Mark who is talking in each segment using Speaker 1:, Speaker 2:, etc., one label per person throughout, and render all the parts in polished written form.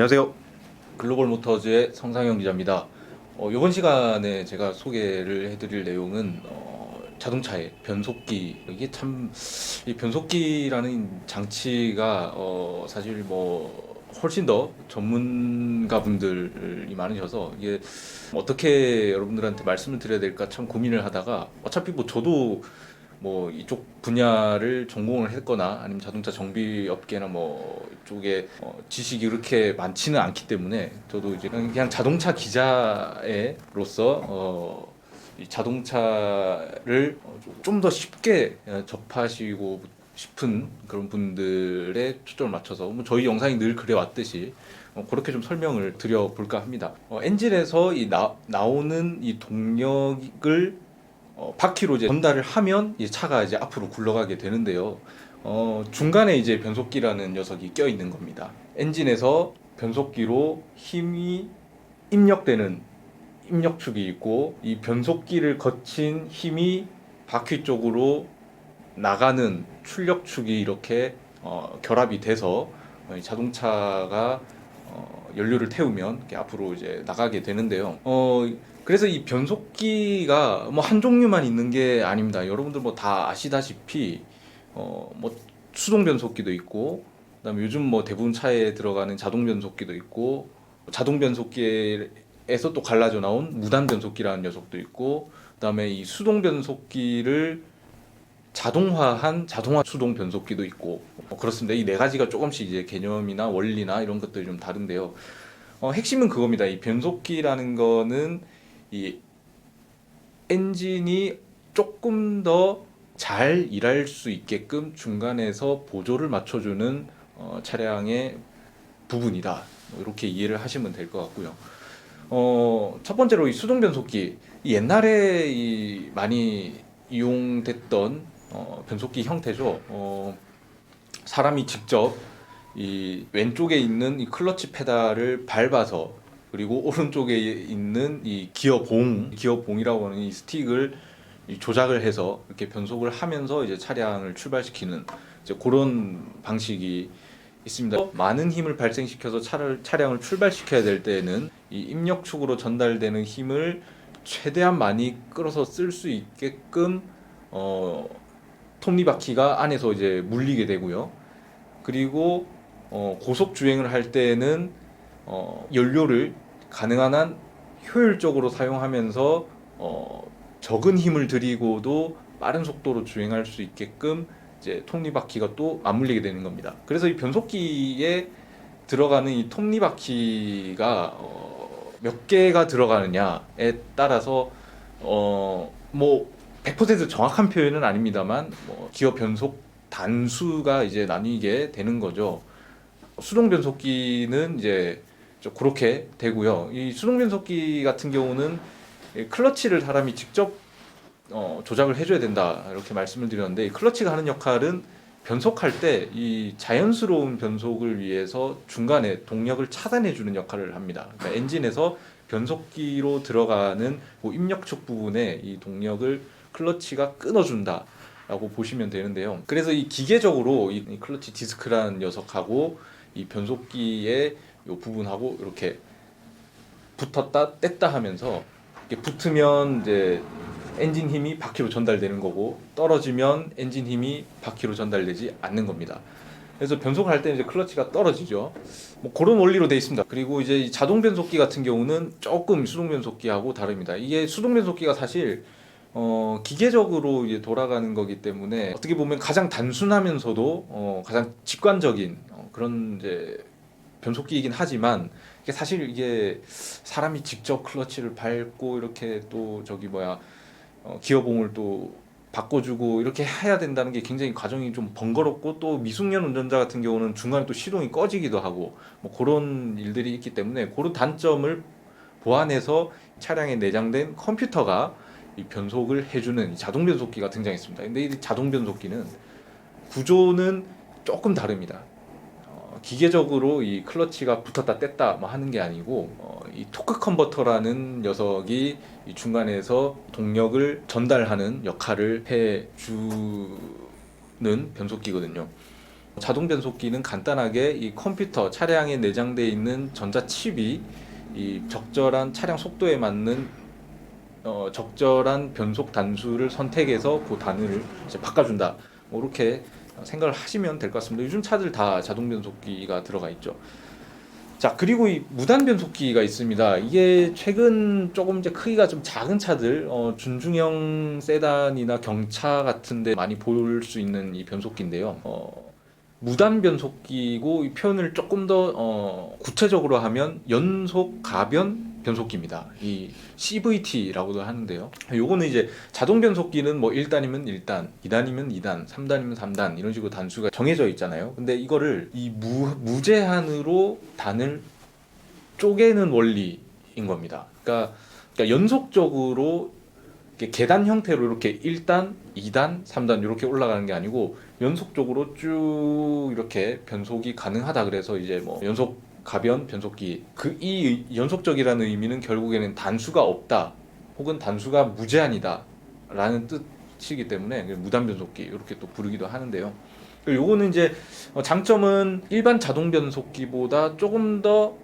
Speaker 1: 안녕하세요. 글로벌 모터즈의 성상영 기자입니다. 이번 시간에 제가 소개를 해드릴 내용은 자동차의 변속기. 이게 참, 이 변속기라는 장치가 사실 뭐 훨씬 더 전문가분들이 많으셔서 이게 어떻게 여러분들한테 말씀을 드려야 될까 참 고민을 하다가, 어차피 뭐 저도 뭐 이쪽 분야를 전공을 했거나 아니면 자동차 정비 업계나 뭐 이쪽에 지식이 그렇게 많지는 않기 때문에 저도 이제 그냥 자동차 기자로서 이 자동차를 좀 더 쉽게 접하시고 싶은 그런 분들의 초점을 맞춰서 뭐 저희 영상이 늘 그래왔듯이 그렇게 좀 설명을 드려볼까 합니다. 엔진에서 나오는 이 동력을 바퀴로 이제 전달을 하면 이 차가 이제 앞으로 굴러가게 되는데요. 중간에 이제 변속기라는 녀석이 껴 있는 겁니다. 엔진에서 변속기로 힘이 입력되는 입력축이 있고, 이 변속기를 거친 힘이 바퀴 쪽으로 나가는 출력축이 이렇게 결합이 돼서 자동차가 연료를 태우면 이렇게 앞으로 이제 나가게 되는데요. 그래서 이 변속기가 뭐 한 종류만 있는 게 아닙니다. 여러분들 뭐 다 아시다시피 뭐 수동 변속기도 있고, 그다음에 요즘 뭐 대부분 차에 들어가는 자동 변속기도 있고, 자동 변속기에서 또 갈라져 나온 무단 변속기라는 녀석도 있고, 그다음에 이 수동 변속기를 자동화한 자동화 수동 변속기도 있고, 그렇습니다. 이 네 가지가 조금씩 이제 개념이나 원리나 이런 것들이 좀 다른데요. 핵심은 그겁니다. 이 변속기라는 거는 이 엔진이 조금 더 잘 일할 수 있게끔 중간에서 보조를 맞춰주는 차량의 부분이다. 이렇게 이해를 하시면 될 것 같고요. 첫 번째로 이 수동 변속기, 옛날에 많이 이용됐던 변속기 형태죠. 사람이 직접 이 왼쪽에 있는 이 클러치 페달을 밟아서, 그리고 오른쪽에 있는 이 기어봉이라고 하는 이 스틱을 조작을 해서 이렇게 변속을 하면서 이제 차량을 출발시키는 이제 그런 방식이 있습니다. 많은 힘을 발생시켜서 차량을 출발시켜야 될 때에는 이 입력축으로 전달되는 힘을 최대한 많이 끌어서 쓸 수 있게끔 톱니바퀴가 안에서 이제 물리게 되고요. 그리고 고속 주행을 할 때에는 연료를 가능한 한 효율적으로 사용하면서 적은 힘을 들이고도 빠른 속도로 주행할 수 있게끔 이제 톱니바퀴가 또 맞물리게 되는 겁니다. 그래서 이 변속기에 들어가는 이 톱니바퀴가 몇 개가 들어가느냐에 따라서 뭐 100% 정확한 표현은 아닙니다만 뭐 기어 변속 단수가 이제 나뉘게 되는 거죠. 수동 변속기는 이제 좀 그렇게 되고요. 이 수동 변속기 같은 경우는 클러치를 사람이 직접 조작을 해줘야 된다 이렇게 말씀을 드렸는데, 이 클러치가 하는 역할은 변속할 때 이 자연스러운 변속을 위해서 중간에 동력을 차단해주는 역할을 합니다. 그러니까 엔진에서 변속기로 들어가는 그 입력축 부분에 이 동력을 클러치가 끊어준다라고 보시면 되는데요. 그래서 이 기계적으로 이 클러치 디스크라는 녀석하고 이 변속기의 이 부분하고 이렇게 붙었다 뗐다 하면서, 이렇게 붙으면 이제 엔진 힘이 바퀴로 전달되는 거고, 떨어지면 엔진 힘이 바퀴로 전달되지 않는 겁니다. 그래서 변속을 할 때 이제 클러치가 떨어지죠. 뭐 그런 원리로 되어 있습니다. 그리고 이제 이 자동 변속기 같은 경우는 조금 수동 변속기하고 다릅니다. 이게 수동 변속기가 사실 기계적으로 이제 돌아가는 거기 때문에 어떻게 보면 가장 단순하면서도 가장 직관적인 그런 이제 변속기이긴 하지만, 이게 사실 이게 사람이 직접 클러치를 밟고 이렇게 또 기어봉을 또 바꿔주고 이렇게 해야 된다는 게 굉장히 과정이 좀 번거롭고, 또 미숙련 운전자 같은 경우는 중간에 또 시동이 꺼지기도 하고 뭐 그런 일들이 있기 때문에, 그런 단점을 보완해서 차량에 내장된 컴퓨터가 이 변속을 해주는 이 자동 변속기가 등장했습니다. 근데 이 자동 변속기는 구조는 조금 다릅니다. 기계적으로 이 클러치가 붙었다 뗐다 뭐 하는 게 아니고, 이 토크 컨버터라는 녀석이 이 중간에서 동력을 전달하는 역할을 해주는 변속기거든요. 자동 변속기는 간단하게 이 컴퓨터 차량에 내장되어 있는 전자칩이 이 적절한 차량 속도에 맞는 적절한 변속 단수를 선택해서 그 단위를 이제 바꿔준다. 뭐 이렇게 생각을 하시면 될 것 같습니다. 요즘 차들 다 자동 변속기가 들어가 있죠. 자, 그리고 이 무단 변속기가 있습니다. 이게 최근 조금 이제 크기가 좀 작은 차들, 준중형 세단이나 경차 같은데 많이 볼 수 있는 이 변속기인데요. 무단 변속기고 이 표현을 조금 더 구체적으로 하면 연속 가변 변속기입니다. 이 CVT라고도 하는데요. 요거는 이제 자동 변속기는 뭐 1단이면 1단, 2단이면 2단, 3단이면 3단 이런 식으로 단수가 정해져 있잖아요. 근데 이거를 이 무제한으로 단을 쪼개는 원리인 겁니다. 그러니까 연속적으로 이렇게 계단 형태로 이렇게 1단, 2단, 3단 이렇게 올라가는 게 아니고 연속적으로 쭉 이렇게 변속이 가능하다. 그래서 이제 뭐 연속 가변 변속기, 이 연속적이라는 의미는 결국에는 단수가 없다 혹은 단수가 무제한이다 라는 뜻이기 때문에 무단 변속기 이렇게 또 부르기도 하는데요. 요거는 이제 장점은 일반 자동 변속기보다 조금 더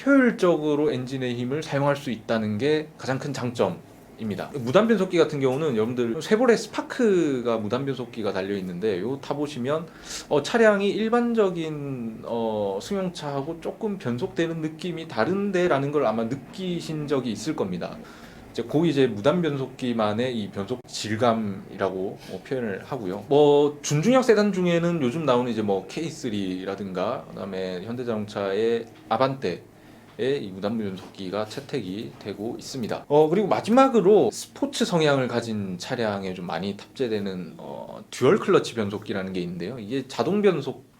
Speaker 1: 효율적으로 엔진의 힘을 사용할 수 있다는 게 가장 큰 장점입니다. 무단 변속기 같은 경우는 여러분들 쉐보레 스파크가 무단 변속기가 달려 있는데 요 타보시면 차량이 일반적인 승용차하고 조금 변속되는 느낌이 다른데라는 걸 아마 느끼신 적이 있을 겁니다. 이제 무단 변속기만의 이 변속 질감이라고 표현을 하고요. 뭐 준중형 세단 중에는 요즘 나오는 이제 뭐 K3라든가 그다음에 현대자동차의 아반떼 이 무단 변속기가 채택이 되고 있습니다. 그리고 마지막으로 스포츠 성향을 가진 차량에 좀 많이 탑재되는 듀얼 클러치 변속기라는 게 있는데요. 이게 자동 변속기인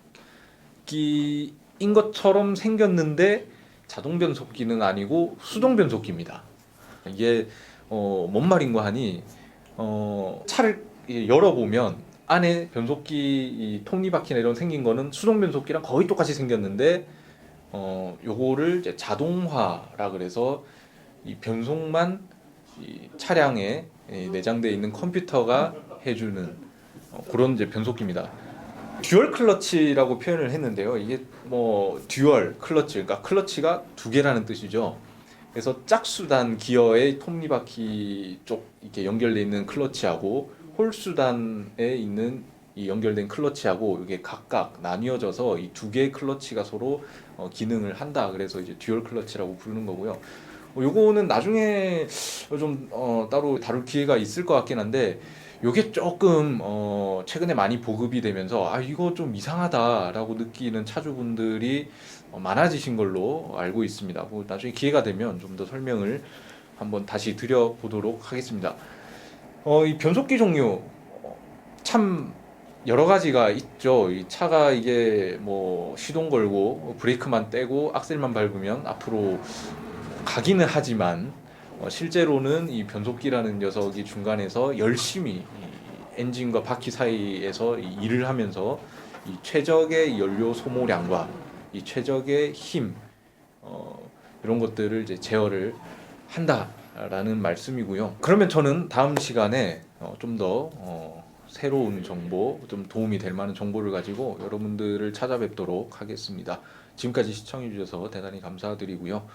Speaker 1: 것처럼 생겼는데 자동 변속기는 아니고 수동 변속기입니다. 이게 뭔 말인가 하니 차를 열어보면 안에 변속기 이 톱니바퀴나 이런 생긴 거는 수동 변속기랑 거의 똑같이 생겼는데 요거를 이제 자동화라 그래서 이 변속만 이 차량에 내장되어 있는 컴퓨터가 해주는 그런 이제 변속기입니다. 듀얼 클러치라고 표현을 했는데요. 이게 뭐 듀얼 클러치, 그러니까 클러치가 두 개라는 뜻이죠. 그래서 짝수단 기어의 톱니바퀴 쪽 이렇게 연결되어 있는 클러치하고 홀수단에 있는 이 연결된 클러치하고 이게 각각 나뉘어져서 이 두 개의 클러치가 서로 기능을 한다. 그래서 이제 듀얼 클러치라고 부르는 거고요. 요거는 나중에 좀 따로 다룰 기회가 있을 것 같긴 한데 요게 조금 최근에 많이 보급이 되면서 이거 좀 이상하다라고 느끼는 차주분들이 많아지신 걸로 알고 있습니다. 뭐 나중에 기회가 되면 좀 더 설명을 한번 다시 드려보도록 하겠습니다. 이 변속기 종류 참 여러 가지가 있죠. 이 차가 이게 뭐 시동 걸고 브레이크만 떼고 악셀만 밟으면 앞으로 가기는 하지만 실제로는 이 변속기라는 녀석이 중간에서 열심히 이 엔진과 바퀴 사이에서 이 일을 하면서 이 최적의 연료 소모량과 이 최적의 힘 이런 것들을 이제 제어를 한다라는 말씀이고요. 그러면 저는 다음 시간에 좀 더 새로운 정보, 좀 도움이 될 만한 정보를 가지고 여러분들을 찾아뵙도록 하겠습니다. 지금까지 시청해 주셔서 대단히 감사드리고요.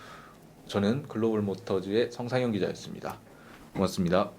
Speaker 1: 저는 글로벌 모터즈의 성상영 기자였습니다. 고맙습니다.